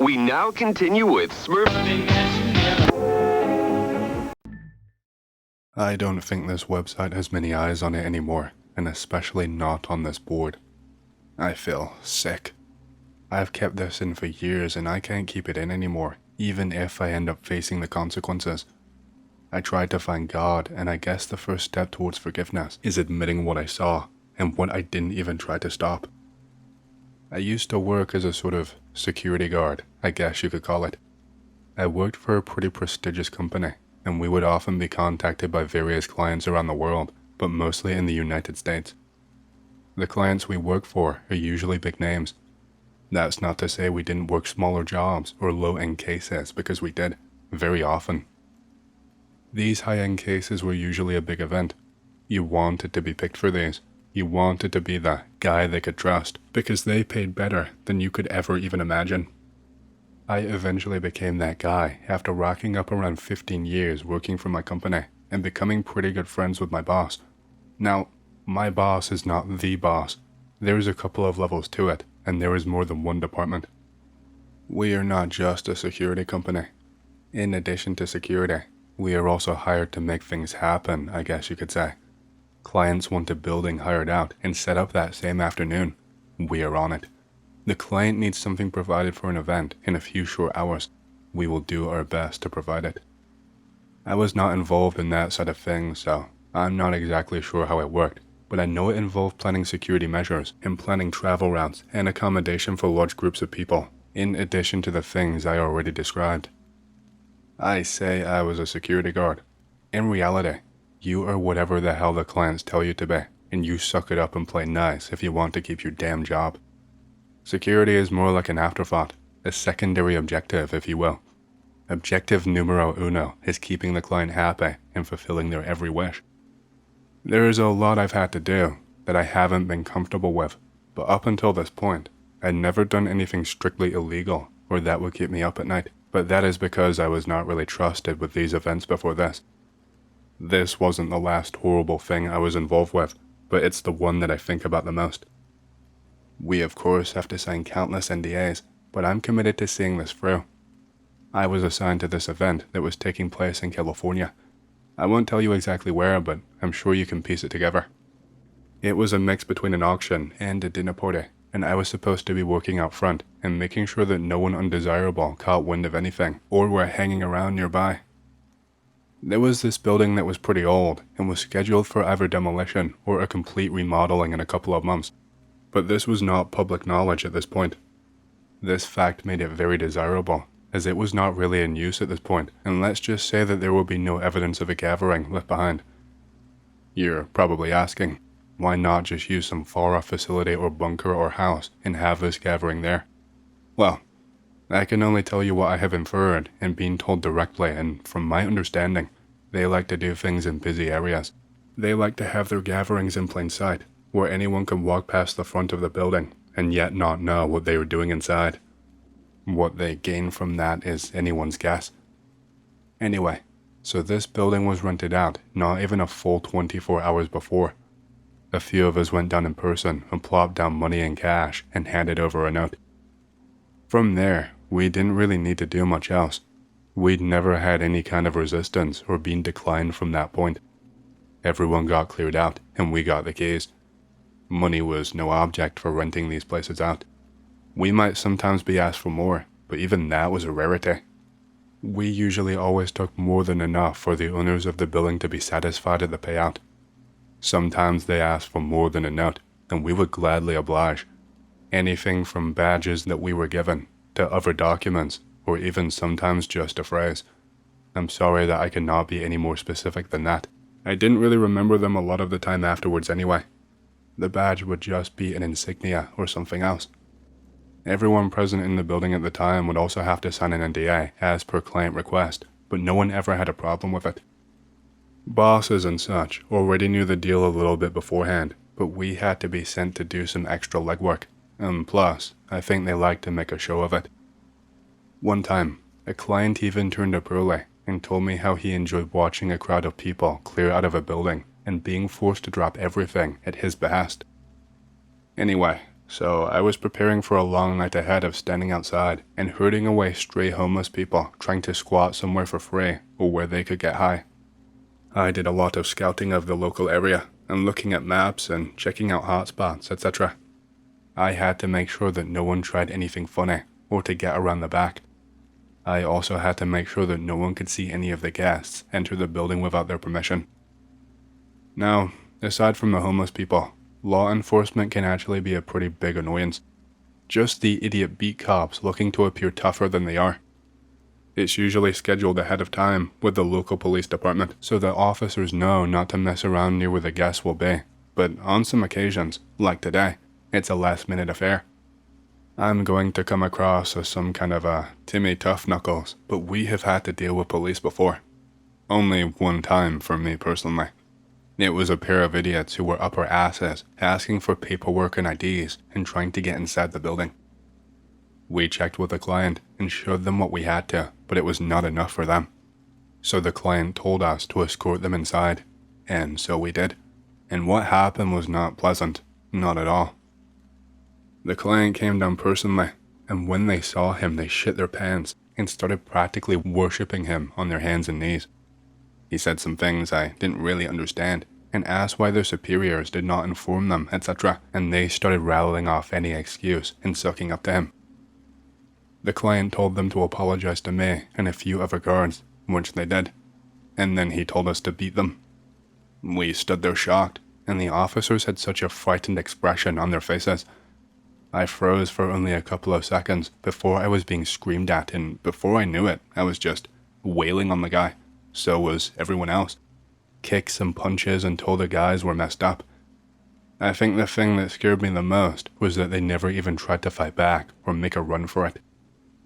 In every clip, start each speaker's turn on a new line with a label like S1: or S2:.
S1: We now continue with Smurf.
S2: I don't think this website has many eyes on it anymore, and especially not on this board. I feel sick. I've kept this in for years and I can't keep it in anymore, even if I end up facing the consequences. I tried to find God, and I guess the first step towards forgiveness is admitting what I saw, and what I didn't even try to stop. I used to work as a sort of security guard, I guess you could call it. I worked for a pretty prestigious company, and we would often be contacted by various clients around the world, but mostly in the United States. The clients we work for are usually big names. That's not to say we didn't work smaller jobs or low-end cases, because we did, very often. These high-end cases were usually a big event. You wanted to be picked for these. You wanted to be the guy they could trust, because they paid better than you could ever even imagine. I eventually became that guy after racking up around 15 years working for my company and becoming pretty good friends with my boss. Now, my boss is not the boss. There is a couple of levels to it, and there is more than one department. We are not just a security company. In addition to security, we are also hired to make things happen, I guess you could say. Clients want a building hired out and set up that same afternoon. We are on it. The client needs something provided for an event in a few short hours. We will do our best to provide it. I was not involved in that side of things, so I'm not exactly sure how it worked, but I know it involved planning security measures and planning travel routes and accommodation for large groups of people, in addition to the things I already described. I say I was a security guard. In reality, you are whatever the hell the clients tell you to be, and you suck it up and play nice if you want to keep your damn job. Security is more like an afterthought, a secondary objective, if you will. Objective numero uno is keeping the client happy and fulfilling their every wish. There is a lot I've had to do that I haven't been comfortable with, but up until this point, I'd never done anything strictly illegal or that would keep me up at night, but that is because I was not really trusted with these events before this. This wasn't the last horrible thing I was involved with, but it's the one that I think about the most. We of course have to sign countless NDAs, but I'm committed to seeing this through. I was assigned to this event that was taking place in California. I won't tell you exactly where, but I'm sure you can piece it together. It was a mix between an auction and a dinner party, and I was supposed to be working out front and making sure that no one undesirable caught wind of anything or were hanging around nearby. There was this building that was pretty old and was scheduled for either demolition or a complete remodeling in a couple of months, but this was not public knowledge at this point. This fact made it very desirable, as it was not really in use at this point, and let's just say that there will be no evidence of a gathering left behind. You're probably asking, why not just use some far-off facility or bunker or house and have this gathering there? Well, I can only tell you what I have inferred and been told directly, and from my understanding, they like to do things in busy areas. They like to have their gatherings in plain sight, where anyone can walk past the front of the building and yet not know what they were doing inside. What they gain from that is anyone's guess. Anyway, so this building was rented out not even a full 24 hours before. A few of us went down in person and plopped down money in cash and handed over a note. From there, we didn't really need to do much else. We'd never had any kind of resistance or been declined from that point. Everyone got cleared out and we got the keys. Money was no object for renting these places out. We might sometimes be asked for more, but even that was a rarity. We usually always took more than enough for the owners of the building to be satisfied at the payout. Sometimes they asked for more than a note, and we would gladly oblige. Anything from badges that we were given, to other documents, or even sometimes just a phrase. I'm sorry that I cannot be any more specific than that. I didn't really remember them a lot of the time afterwards anyway. The badge would just be an insignia or something else. Everyone present in the building at the time would also have to sign an NDA as per client request, but no one ever had a problem with it. Bosses and such already knew the deal a little bit beforehand, but we had to be sent to do some extra legwork, and plus, I think they liked to make a show of it. One time, a client even turned up early and told me how he enjoyed watching a crowd of people clear out of a building and being forced to drop everything at his behest. Anyway, So I was preparing for a long night ahead of standing outside and herding away stray homeless people trying to squat somewhere for free or where they could get high. I did a lot of scouting of the local area and looking at maps and checking out hotspots, etc. I had to make sure that no one tried anything funny or to get around the back. I also had to make sure that no one could see any of the guests enter the building without their permission. Now, aside from the homeless people, law enforcement can actually be a pretty big annoyance. Just the idiot beat cops looking to appear tougher than they are. It's usually scheduled ahead of time with the local police department so that officers know not to mess around near where the guests will be, but on some occasions, like today, it's a last-minute affair. I'm going to come across as some kind of a Timmy Tough Knuckles, but we have had to deal with police before. Only one time for me personally. It was a pair of idiots who were up our asses, asking for paperwork and IDs and trying to get inside the building. We checked with the client and showed them what we had to, but it was not enough for them. So the client told us to escort them inside, and so we did. And what happened was not pleasant, not at all. The client came down personally, and when they saw him they shit their pants and started practically worshipping him on their hands and knees. He said some things I didn't really understand, and asked why their superiors did not inform them, etc., and they started rattling off any excuse and sucking up to him. The client told them to apologize to me and a few other guards, which they did, and then he told us to beat them. We stood there shocked, and the officers had such a frightened expression on their faces. I froze for only a couple of seconds before I was being screamed at, and before I knew it, I was just wailing on the guy. So was everyone else. Kicks and punches until the guys were messed up. I think the thing that scared me the most was that they never even tried to fight back or make a run for it.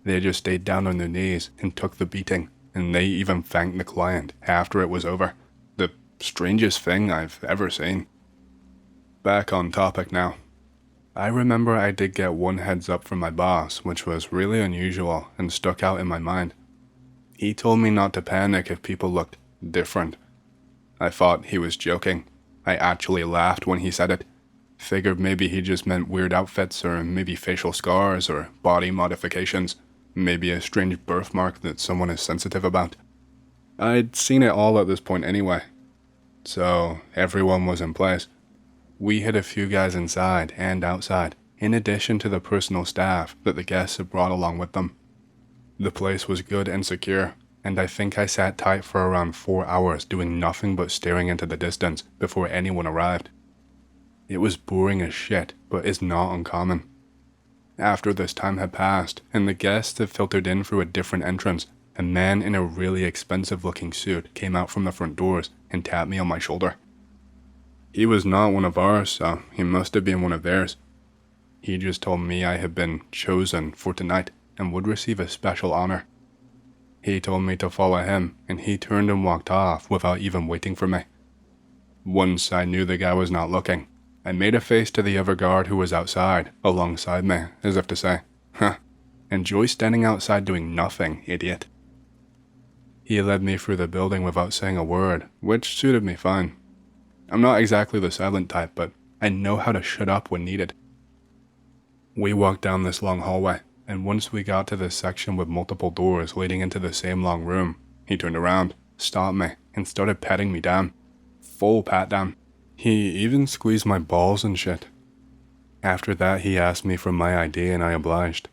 S2: They just stayed down on their knees and took the beating, and they even thanked the client after it was over. The strangest thing I've ever seen. Back on topic now. I remember I did get one heads up from my boss, which was really unusual and stuck out in my mind. He told me not to panic if people looked different. I thought he was joking. I actually laughed when he said it. Figured maybe he just meant weird outfits or maybe facial scars or body modifications. Maybe a strange birthmark that someone is sensitive about. I'd seen it all at this point anyway. So everyone was in place. We had a few guys inside and outside, in addition to the personal staff that the guests had brought along with them. The place was good and secure, and I think I sat tight for around 4 hours doing nothing but staring into the distance before anyone arrived. It was boring as shit, but is not uncommon. After this time had passed, and the guests had filtered in through a different entrance, a man in a really expensive-looking suit came out from the front doors and tapped me on my shoulder. He was not one of ours, so he must have been one of theirs. He just told me I had been chosen for tonight and would receive a special honor. He told me to follow him, and he turned and walked off without even waiting for me. Once I knew the guy was not looking, I made a face to the other guard who was outside, alongside me, as if to say, "Huh, enjoy standing outside doing nothing, idiot." He led me through the building without saying a word, which suited me fine. I'm not exactly the silent type, but I know how to shut up when needed. We walked down this long hallway, and once we got to this section with multiple doors leading into the same long room, he turned around, stopped me, and started patting me down. Full pat down. He even squeezed my balls and shit. After that, he asked me for my ID and I obliged.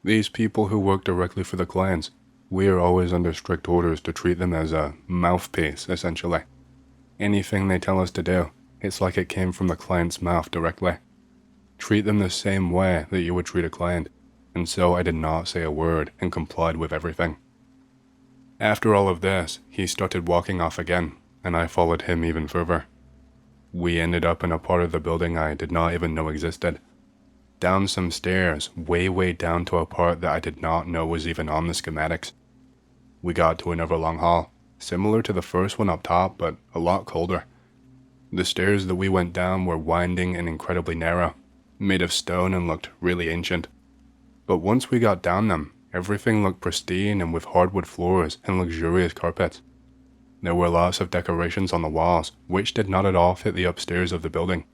S2: These people who work directly for the clients, we are always under strict orders to treat them as a mouthpiece, essentially. Anything they tell us to do, it's like it came from the client's mouth directly. Treat them the same way that you would treat a client, and so I did not say a word and complied with everything. After all of this, he started walking off again, and I followed him even further. We ended up in a part of the building I did not even know existed. Down some stairs, way down to a part that I did not know was even on the schematics. We got to another long hall, similar to the first one up top, but a lot colder. The stairs that we went down were winding and incredibly narrow, made of stone and looked really ancient. But once we got down them, everything looked pristine and with hardwood floors and luxurious carpets. There were lots of decorations on the walls, which did not at all fit the upstairs of the building.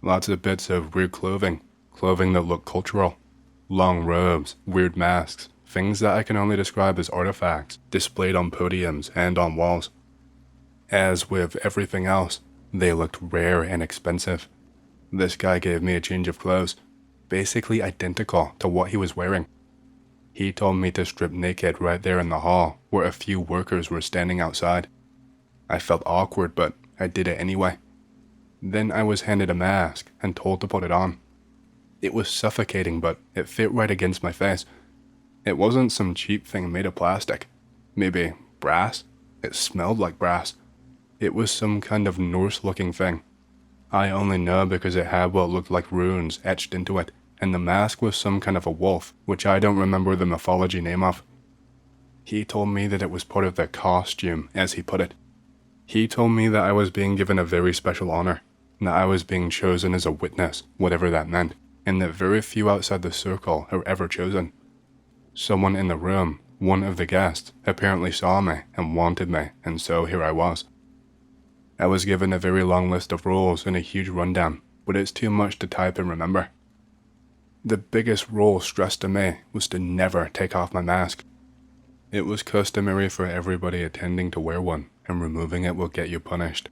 S2: Lots of bits of weird clothing, clothing that looked cultural. Long robes, weird masks, things that I can only describe as artifacts, displayed on podiums and on walls. As with everything else, they looked rare and expensive. This guy gave me a change of clothes, basically identical to what he was wearing. He told me to strip naked right there in the hall, where a few workers were standing outside. I felt awkward, but I did it anyway. Then I was handed a mask and told to put it on. It was suffocating, but it fit right against my face. It wasn't some cheap thing made of plastic. Maybe brass? It smelled like brass. It was some kind of Norse-looking thing. I only know because it had what looked like runes etched into it, and the mask was some kind of a wolf, which I don't remember the mythology name of. He told me that it was part of the costume, as he put it. He told me that I was being given a very special honor, that I was being chosen as a witness, whatever that meant, and that very few outside the circle are ever chosen. Someone in the room, one of the guests, apparently saw me and wanted me, and so here I was. I was given a very long list of rules and a huge rundown, but it's too much to type and remember. The biggest rule stressed to me was to never take off my mask. It was customary for everybody attending to wear one, and removing it will get you punished.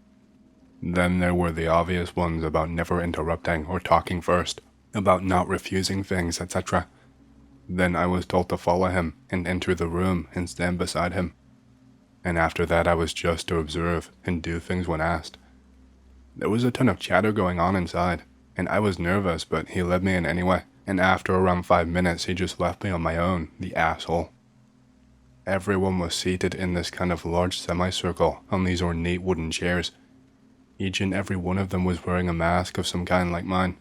S2: Then there were the obvious ones about never interrupting or talking first, about not refusing things, etc. Then I was told to follow him and enter the room and stand beside him. And after that I was just to observe and do things when asked. There was a ton of chatter going on inside, and I was nervous, but he let me in anyway, and after around 5 minutes he just left me on my own, the asshole. Everyone was seated in this kind of large semicircle on these ornate wooden chairs. Each and every one of them was wearing a mask of some kind like mine.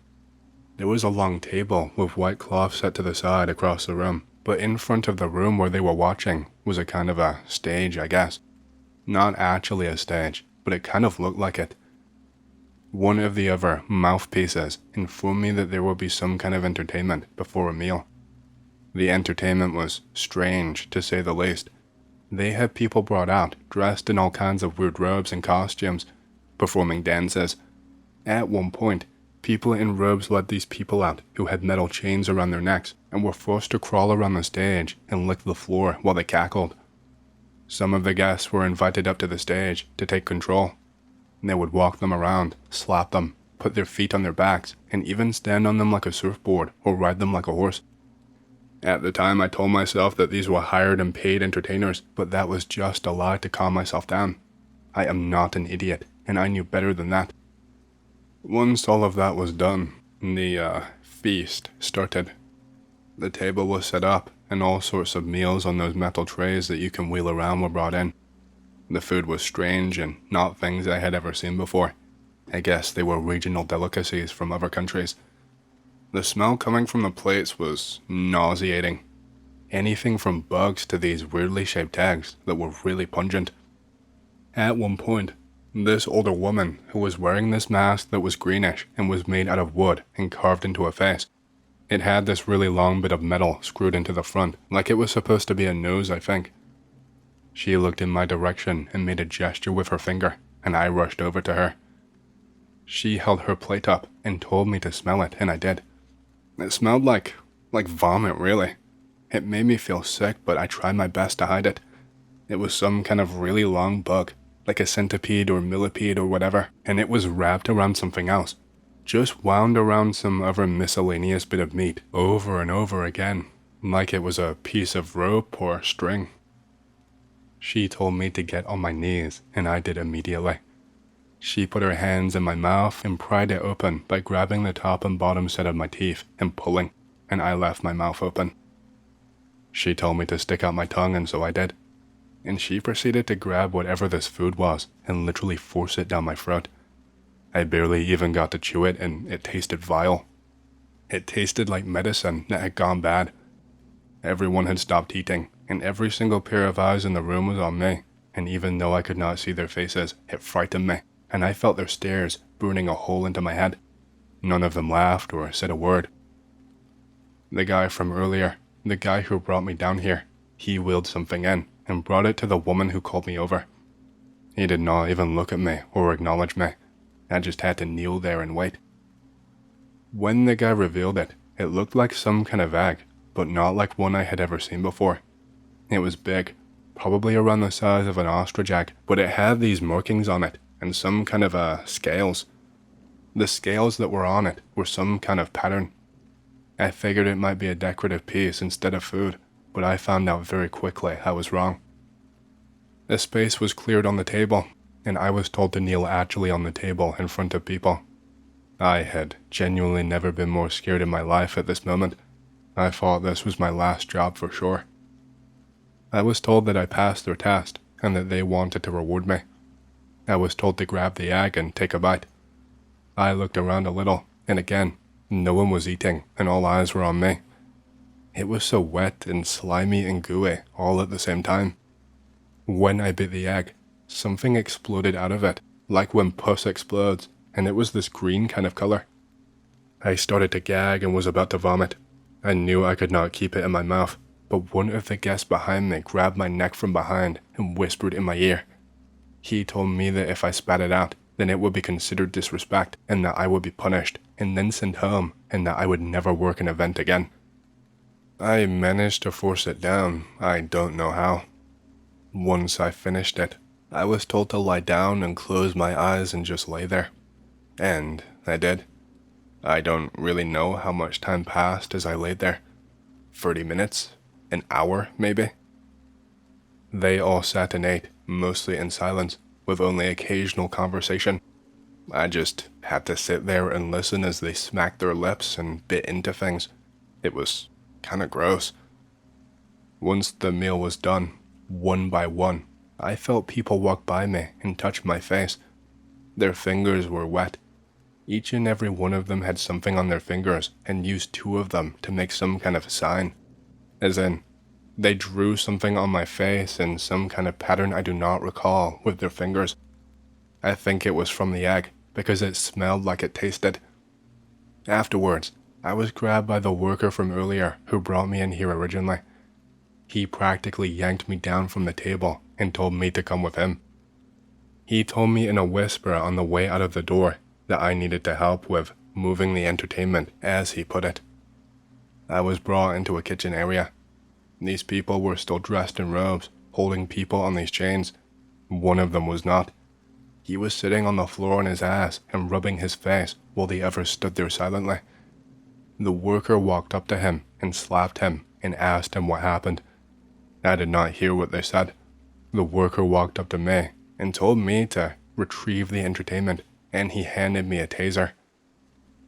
S2: There was a long table with white cloth set to the side across the room, but in front of the room where they were watching was a kind of a stage, I guess. Not actually a stage, but it kind of looked like it. One of the other mouthpieces informed me that there would be some kind of entertainment before a meal. The entertainment was strange, to say the least. They had people brought out, dressed in all kinds of weird robes and costumes, performing dances. At one point, people in robes led these people out who had metal chains around their necks and were forced to crawl around the stage and lick the floor while they cackled. Some of the guests were invited up to the stage to take control. They would walk them around, slap them, put their feet on their backs, and even stand on them like a surfboard or ride them like a horse. At the time I told myself that these were hired and paid entertainers, but that was just a lie to calm myself down. I am not an idiot, and I knew better than that. Once all of that was done, the feast started. The table was set up, and all sorts of meals on those metal trays that you can wheel around were brought in. The food was strange and not things I had ever seen before. I guess they were regional delicacies from other countries. The smell coming from the plates was nauseating. Anything from bugs to these weirdly shaped eggs that were really pungent. At one point, this older woman who was wearing this mask that was greenish and was made out of wood and carved into a face. It had this really long bit of metal screwed into the front, like it was supposed to be a nose, I think. She looked in my direction and made a gesture with her finger, and I rushed over to her. She held her plate up and told me to smell it, and I did. It smelled like vomit, really. It made me feel sick, but I tried my best to hide it. It was some kind of really long bug, like a centipede or millipede or whatever, and it was wrapped around something else. Just wound around some other miscellaneous bit of meat over and over again, like it was a piece of rope or string. She told me to get on my knees, and I did immediately. She put her hands in my mouth and pried it open by grabbing the top and bottom set of my teeth and pulling, and I left my mouth open. She told me to stick out my tongue, and so I did. And she proceeded to grab whatever this food was and literally force it down my throat. I barely even got to chew it, and it tasted vile. It tasted like medicine that had gone bad. Everyone had stopped eating, and every single pair of eyes in the room was on me, and even though I could not see their faces, it frightened me, and I felt their stares burning a hole into my head. None of them laughed or said a word. The guy from earlier, the guy who brought me down here, he wheeled something in and brought it to the woman who called me over. He did not even look at me or acknowledge me. I just had to kneel there and wait. When the guy revealed it, it looked like some kind of egg, but not like one I had ever seen before. It was big, probably around the size of an ostrich egg, but it had these markings on it and some kind of scales. The scales that were on it were some kind of pattern. I figured it might be a decorative piece instead of food, but I found out very quickly I was wrong. The space was cleared on the table, and I was told to kneel actually on the table in front of people. I had genuinely never been more scared in my life at this moment. I thought this was my last job for sure. I was told that I passed their test and that they wanted to reward me. I was told to grab the egg and take a bite. I looked around a little, and again, no one was eating and all eyes were on me. It was so wet and slimy and gooey all at the same time. When I bit the egg, something exploded out of it, like when pus explodes, and it was this green kind of color. I started to gag and was about to vomit. I knew I could not keep it in my mouth, but one of the guests behind me grabbed my neck from behind and whispered in my ear. He told me that if I spat it out, then it would be considered disrespect and that I would be punished and then sent home and that I would never work an event again. I managed to force it down, I don't know how. Once I finished it, I was told to lie down and close my eyes and just lay there. And I did. I don't really know how much time passed as I laid there. 30 minutes? An hour, maybe? They all sat and ate, mostly in silence, with only occasional conversation. I just had to sit there and listen as they smacked their lips and bit into things. It was kinda gross. Once the meal was done, one by one, I felt people walk by me and touch my face. Their fingers were wet. Each and every one of them had something on their fingers and used two of them to make some kind of sign. As in, they drew something on my face in some kind of pattern I do not recall with their fingers. I think it was from the egg, because it smelled like it tasted. Afterwards, I was grabbed by the worker from earlier who brought me in here originally. He practically yanked me down from the table and told me to come with him. He told me in a whisper on the way out of the door that I needed to help with moving the entertainment, as he put it. I was brought into a kitchen area. These people were still dressed in robes, holding people on these chains. One of them was not. He was sitting on the floor on his ass and rubbing his face while the others stood there silently. The worker walked up to him and slapped him and asked him what happened. I did not hear what they said. The worker walked up to me and told me to retrieve the entertainment, and he handed me a taser.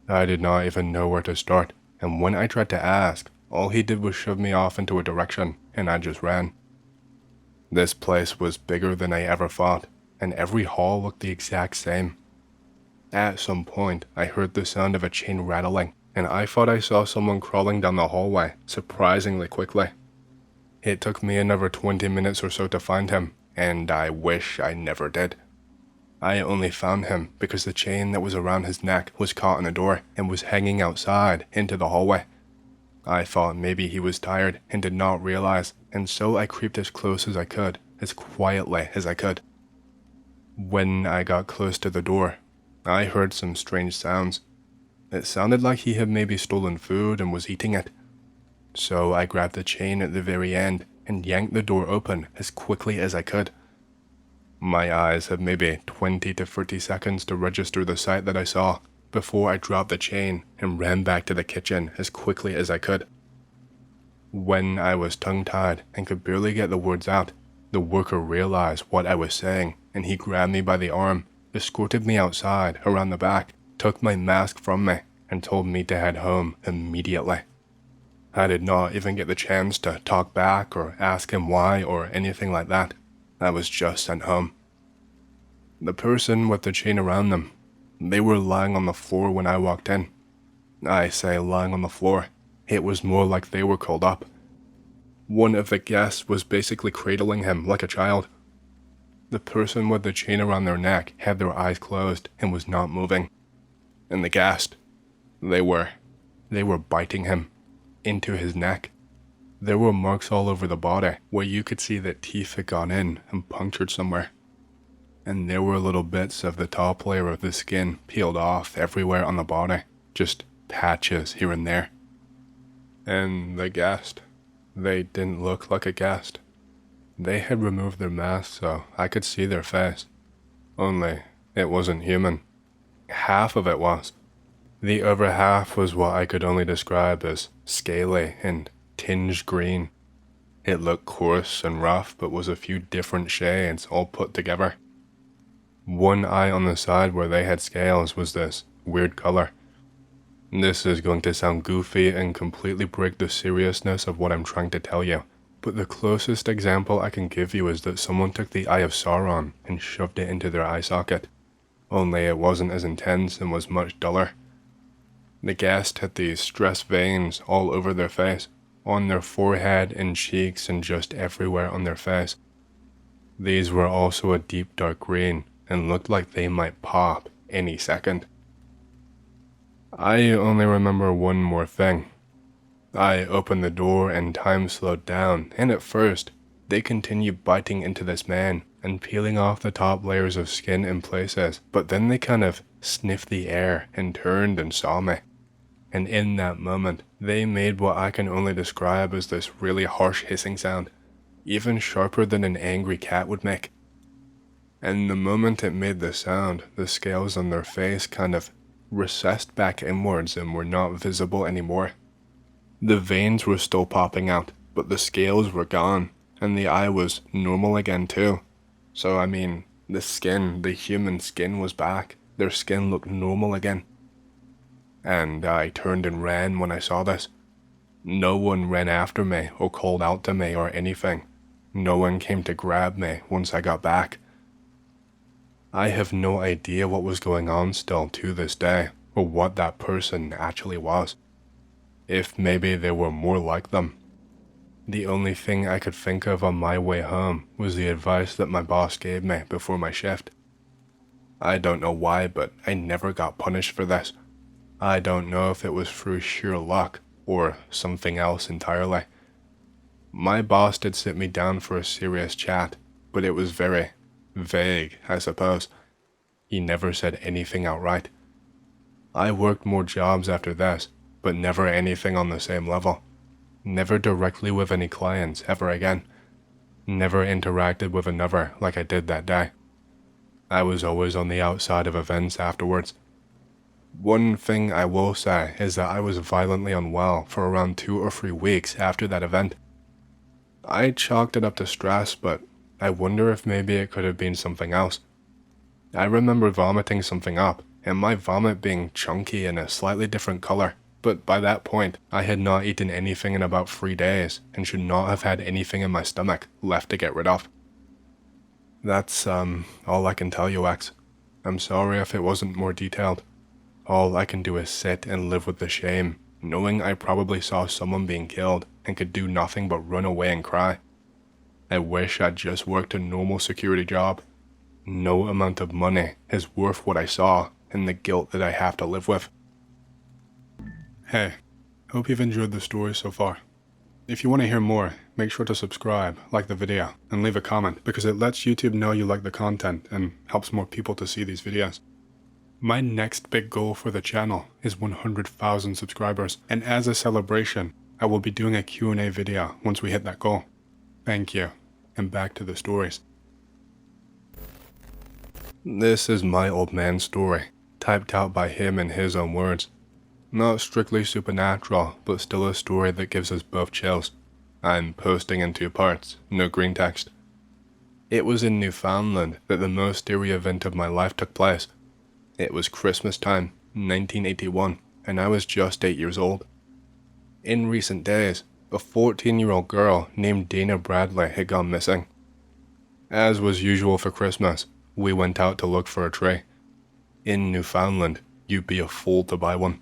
S2: I did not even know where to start, and when I tried to ask, all he did was shove me off into a direction, and I just ran. This place was bigger than I ever thought, and every hall looked the exact same. At some point, I heard the sound of a chain rattling, and I thought I saw someone crawling down the hallway surprisingly quickly. It took me another 20 minutes or so to find him, and I wish I never did. I only found him because the chain that was around his neck was caught in the door and was hanging outside into the hallway. I thought maybe he was tired and did not realize, and so I creeped as close as I could, as quietly as I could. When I got close to the door, I heard some strange sounds. It sounded like he had maybe stolen food and was eating it. So I grabbed the chain at the very end and yanked the door open as quickly as I could. My eyes had maybe 20 to 30 seconds to register the sight that I saw before I dropped the chain and ran back to the kitchen as quickly as I could. When I was tongue-tied and could barely get the words out, the worker realized what I was saying and he grabbed me by the arm, escorted me outside around the back, took my mask from me, and told me to head home immediately. I did not even get the chance to talk back or ask him why or anything like that. I was just sent home. The person with the chain around them, they were lying on the floor when I walked in. I say lying on the floor. It was more like they were curled up. One of the guests was basically cradling him like a child. The person with the chain around their neck had their eyes closed and was not moving. And the guest, they were biting him into his neck. There were marks all over the body where you could see that teeth had gone in and punctured somewhere. And there were little bits of the top layer of the skin peeled off everywhere on the body, just patches here and there. And the guest, they didn't look like a guest. They had removed their mask so I could see their face. Only, it wasn't human. Half of it was. The other half was what I could only describe as scaly and tinged green. It looked coarse and rough, but was a few different shades all put together. One eye on the side where they had scales was this weird color. This is going to sound goofy and completely break the seriousness of what I'm trying to tell you, but the closest example I can give you is that someone took the Eye of Sauron and shoved it into their eye socket. Only it wasn't as intense and was much duller. The guest had these stress veins all over their face, on their forehead and cheeks and just everywhere on their face. These were also a deep dark green and looked like they might pop any second. I only remember one more thing. I opened the door and time slowed down, and at first, they continued biting into this man and peeling off the top layers of skin in places, but then they kind of sniffed the air and turned and saw me. And in that moment, they made what I can only describe as this really harsh hissing sound, even sharper than an angry cat would make. And the moment it made the sound, the scales on their face kind of recessed back inwards and were not visible anymore. The veins were still popping out, but the scales were gone, and the eye was normal again too. So I mean, the skin, the human skin was back. Their skin looked normal again. And I turned and ran when I saw this. No one ran after me or called out to me or anything. No one came to grab me once I got back. I have no idea what was going on still to this day, or what that person actually was. If maybe there were more like them. The only thing I could think of on my way home was the advice that my boss gave me before my shift. I don't know why, but I never got punished for this. I don't know if it was through sheer luck or something else entirely. My boss did sit me down for a serious chat, but it was very vague, I suppose. He never said anything outright. I worked more jobs after this, but never anything on the same level. Never directly with any clients ever again. Never interacted with another like I did that day. I was always on the outside of events afterwards. One thing I will say is that I was violently unwell for around 2 or 3 weeks after that event. I chalked it up to stress, but I wonder if maybe it could have been something else. I remember vomiting something up, and my vomit being chunky and a slightly different color, but by that point, I had not eaten anything in about 3 days, and should not have had anything in my stomach left to get rid of. That's, all I can tell you, X. I'm sorry if it wasn't more detailed. All I can do is sit and live with the shame, knowing I probably saw someone being killed and could do nothing but run away and cry. I wish I'd just worked a normal security job. No amount of money is worth what I saw and the guilt that I have to live with. Hey, hope you've enjoyed the story so far. If you want to hear more, make sure to subscribe, like the video, and leave a comment because it lets YouTube know you like the content and helps more people to see these videos. My next big goal for the channel is 100,000 subscribers, and as a celebration, I will be doing a Q&A video once we hit that goal. Thank you, and back to the stories. This is my old man's story, typed out by him in his own words. Not strictly supernatural, but still a story that gives us both chills. I'm posting in 2 parts, no green text. It was in Newfoundland that the most scary event of my life took place. It was Christmas time, 1981, and I was just 8 years old. In recent days, a 14-year-old girl named Dana Bradley had gone missing. As was usual for Christmas, we went out to look for a tree. In Newfoundland, you'd be a fool to buy one.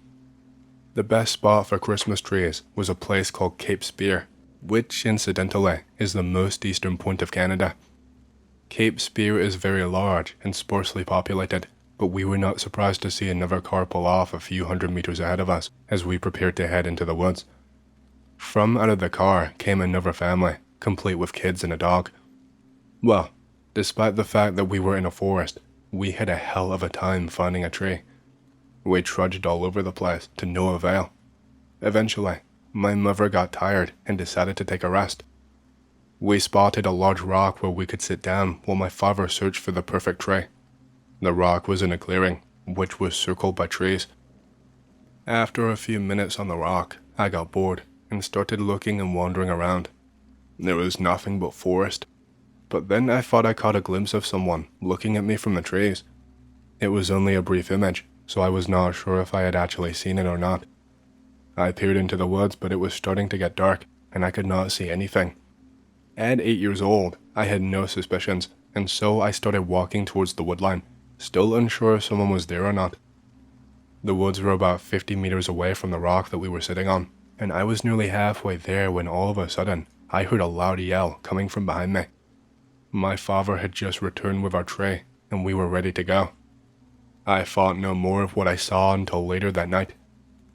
S2: The best spot for Christmas trees was a place called Cape Spear, which incidentally is the most eastern point of Canada. Cape Spear is very large and sparsely populated, but we were not surprised to see another car pull off a few hundred meters ahead of us as we prepared to head into the woods. From out of the car came another family, complete with kids and a dog. Well, despite the fact that we were in a forest, we had a hell of a time finding a tree. We trudged all over the place to no avail. Eventually, my mother got tired and decided to take a rest. We spotted a large rock where we could sit down while my father searched for the perfect tree. The rock was in a clearing, which was circled by trees. After a few minutes on the rock, I got bored and started looking and wandering around. There was nothing but forest, but then I thought I caught a glimpse of someone looking at me from the trees. It was only a brief image, so I was not sure if I had actually seen it or not. I peered into the woods, but it was starting to get dark, and I could not see anything. At 8 years old, I had no suspicions, and so I started walking towards the woodline, still unsure if someone was there or not. The woods were about 50 meters away from the rock that we were sitting on, and I was nearly halfway there when all of a sudden, I heard a loud yell coming from behind me. My father had just returned with our tray, and we were ready to go. I thought no more of what I saw until later that night.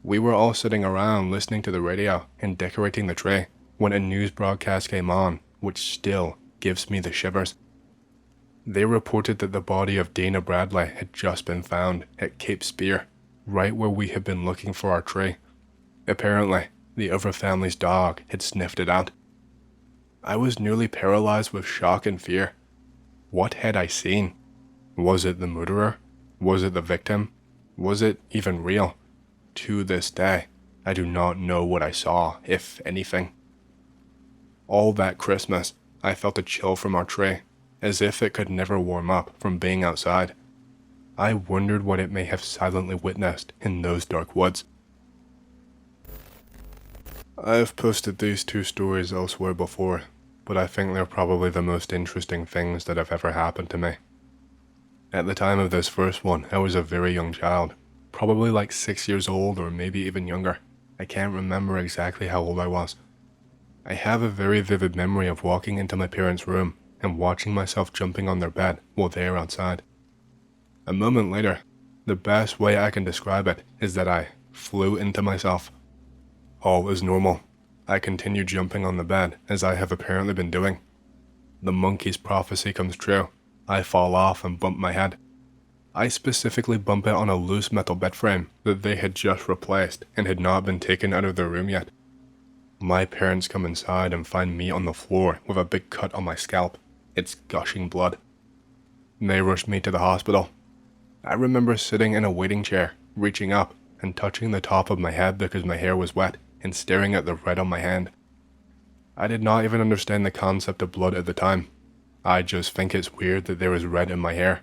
S2: We were all sitting around listening to the radio and decorating the tray when a news broadcast came on, which still gives me the shivers. They reported that the body of Dana Bradley had just been found at Cape Spear, right where we had been looking for our tray. Apparently, the other family's dog had sniffed it out. I was nearly paralyzed with shock and fear. What had I seen? Was it the murderer? Was it the victim? Was it even real? To this day, I do not know what I saw, if anything. All that Christmas, I felt a chill from our tray, as if it could never warm up from being outside. I wondered what it may have silently witnessed in those dark woods. I've posted these 2 stories elsewhere before, but I think they're probably the most interesting things that have ever happened to me. At the time of this first one, I was a very young child, probably like 6 years old or maybe even younger. I can't remember exactly how old I was. I have a very vivid memory of walking into my parents' room and watching myself jumping on their bed while they are outside. A moment later, the best way I can describe it is that I flew into myself. All was normal. I continued jumping on the bed as I have apparently been doing. The monkey's prophecy comes true. I fall off and bump my head. I specifically bump it on a loose metal bed frame that they had just replaced and had not been taken out of their room yet. My parents come inside and find me on the floor with a big cut on my scalp. It's gushing blood. They rushed me to the hospital. I remember sitting in a waiting chair, reaching up and touching the top of my head because my hair was wet and staring at the red on my hand. I did not even understand the concept of blood at the time. I just think it's weird that there is red in my hair.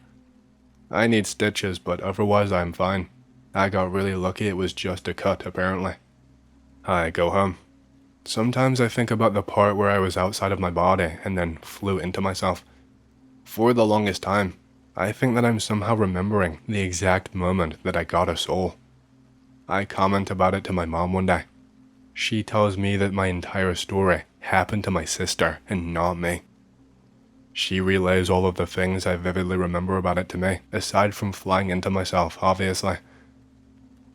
S2: I need stitches, but otherwise I'm fine. I got really lucky it was just a cut, apparently. I go home. Sometimes I think about the part where I was outside of my body and then flew into myself. For the longest time, I think that I'm somehow remembering the exact moment that I got a soul. I comment about it to my mom one day. She tells me that my entire story happened to my sister and not me. She relays all of the things I vividly remember about it to me, aside from flying into myself, obviously.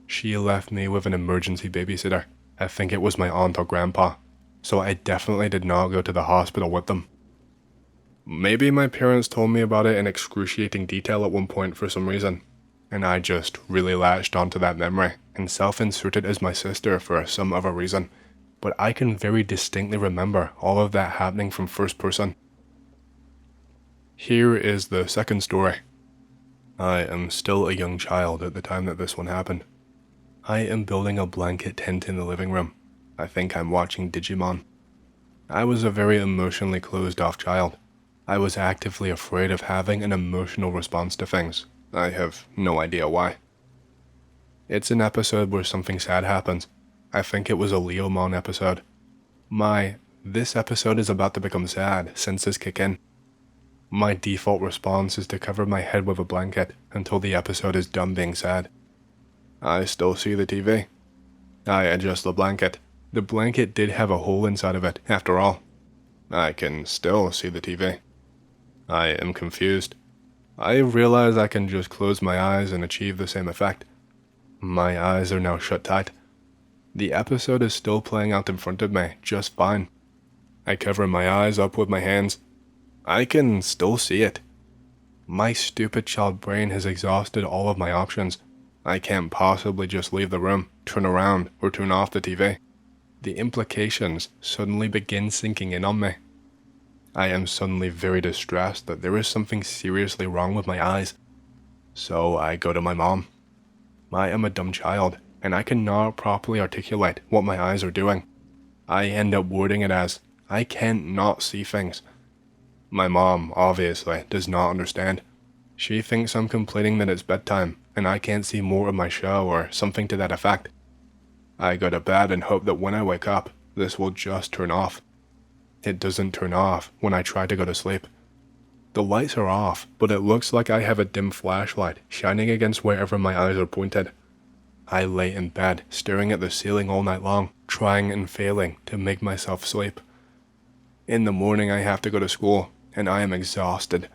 S2: She left me with an emergency babysitter. I think it was my aunt or grandpa, so I definitely did not go to the hospital with them. Maybe my parents told me about it in excruciating detail at one point for some reason, and I just really latched onto that memory and self-inserted as my sister for some other reason, but I can very distinctly remember all of that happening from first person. Here is the second story. I am still a young child at the time that this one happened. I am building a blanket tent in the living room. I think I'm watching Digimon. I was a very emotionally closed-off child. I was actively afraid of having an emotional response to things. I have no idea why. It's an episode where something sad happens. I think it was a Leomon episode. This episode is about to become sad senses kick in. My default response is to cover my head with a blanket until the episode is done being sad. I still see the TV. I adjust the blanket. The blanket did have a hole inside of it, after all. I can still see the TV. I am confused. I realize I can just close my eyes and achieve the same effect. My eyes are now shut tight. The episode is still playing out in front of me, just fine. I cover my eyes up with my hands. I can still see it. My stupid child brain has exhausted all of my options. I can't possibly just leave the room, turn around, or turn off the TV. The implications suddenly begin sinking in on me. I am suddenly very distressed that there is something seriously wrong with my eyes. So I go to my mom. I am a dumb child, and I cannot properly articulate what my eyes are doing. I end up wording it as, I can't not see things. My mom, obviously, does not understand. She thinks I'm complaining that it's bedtime, and I can't see more of my show or something to that effect. I go to bed and hope that when I wake up, this will just turn off. It doesn't turn off when I try to go to sleep. The lights are off, but it looks like I have a dim flashlight shining against wherever my eyes are pointed. I lay in bed, staring at the ceiling all night long, trying and failing to make myself sleep. In the morning I have to go to school, and I am exhausted.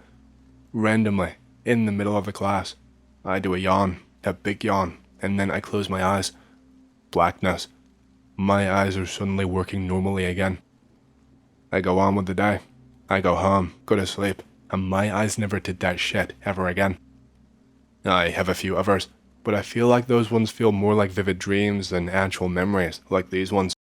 S2: Randomly, in the middle of the class, I do a yawn, a big yawn, and then I close my eyes. Blackness. My eyes are suddenly working normally again. I go on with the day. I go home, go to sleep, and my eyes never did that shit ever again. I have a few others, but I feel like those ones feel more like vivid dreams than actual memories like these ones.